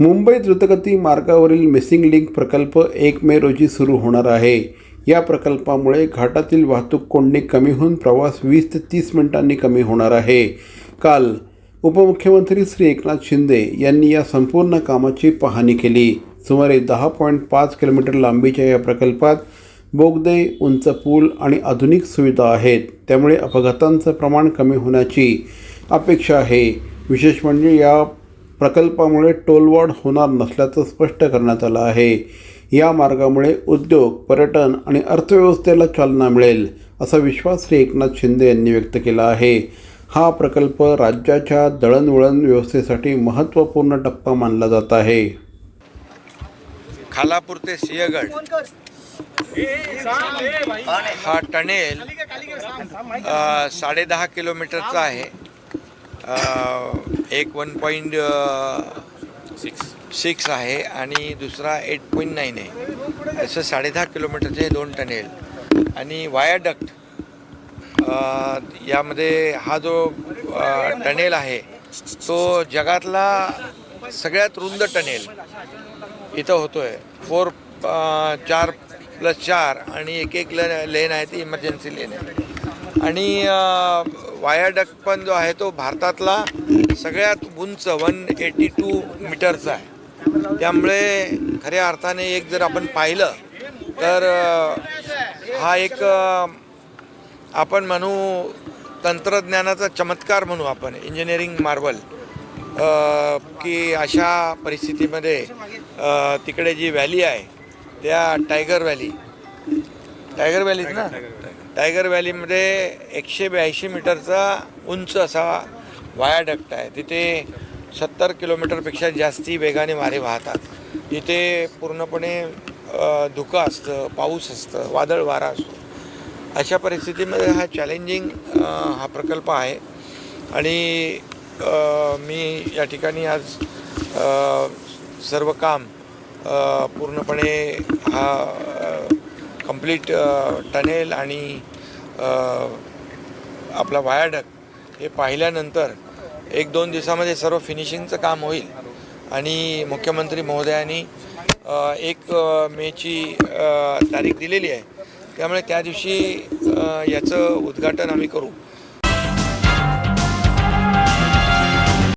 मुंबई द्रुतगती मार्गावरील missing link प्रकल्प 1 मे रोजी सुरू होणार आहे. या प्रकल्पामुळे घाटातील वाहतूक कोंडी कमी होऊन प्रवास 20 ते 30 मिनिटांनी कमी होणार आहे. काल उपमुख्यमंत्री श्री एकनाथ शिंदे यांनी या संपूर्ण कामाची पाहणी केली. सुमारे 10.5 किलोमीटर लांबीच्या या प्रकल्पात बोगदे, उंच पूल आणि आधुनिक सुविधा आहेत. त्यामुळे अपघातांचं प्रमाण कमी होण्याची अपेक्षा आहे. विशेष म्हणजे या प्रकल्पामुळे टोलवाढ होणार नसल्याचं स्पष्ट करण्यात आलं आहे. या मार्गामुळे उद्योग, पर्यटन आणि अर्थव्यवस्थेला चालना मिळेल, असा विश्वास श्री एकनाथ शिंदे यांनी व्यक्त केला आहे. हा प्रकल्प राज्याच्या दळणवळण व्यवस्थेसाठी महत्त्वपूर्ण टप्पा मानला जात आहे. खालापूर ते सिंहगड हा टनेल 10.5 किलोमीटरचा आहे. एक 1.6 आहे आणि दुसरा 8.9 आहे. असं 10.5 किलोमीटरचे 2 टनेल आणि वायाडक्ट. यामध्ये हा जो टनेल आहे तो जगातला सगळ्यात रुंद टनेल इथं होतो आहे. 4+4 आणि एक लेन आहे ती इमर्जन्सी लेन आहे. आणि वायाडक्ट पण जो आहे तो भारतातला सगळ्यात उंच 182 मीटरचा आहे. त्यामुळे खऱ्या अर्थाने एक जर आपण पाहिलं तर हा एक आपण म्हणू तंत्रज्ञानाचा चमत्कार म्हणू आपण, इंजिनिअरिंग मार्वल, की अशा परिस्थितीमध्ये तिकडे जी व्हॅली आहे त्या टायगर व्हॅलीच ना, टायगर व्हॅलीमध्ये 182 मीटरचा उंच असा वायाडक्ट आहे. तिथे 70 किलोमीटरपेक्षा जास्ती वेगाने वारे वाहतात. तिथे पूर्णपणे धुकं असतं, पाऊस असतं, वादळ वारा असतो. अशा परिस्थितीमध्ये हा चॅलेंजिंग हा प्रकल्प आहे. आणि मी या ठिकाणी आज सर्व काम पूर्णपणे हा कंप्लीट टनेल आणि आपला वायाडक्ट हे पाहिल्यानंतर 1-2 दिवसामध्ये सर्व फिनिशिंगचं काम होईल. आणि मुख्यमंत्री महोदयांनी 1 मेची तारीख दिलेली आहे. त्यामुळे त्या दिवशी याचं उद्घाटन आम्ही करू.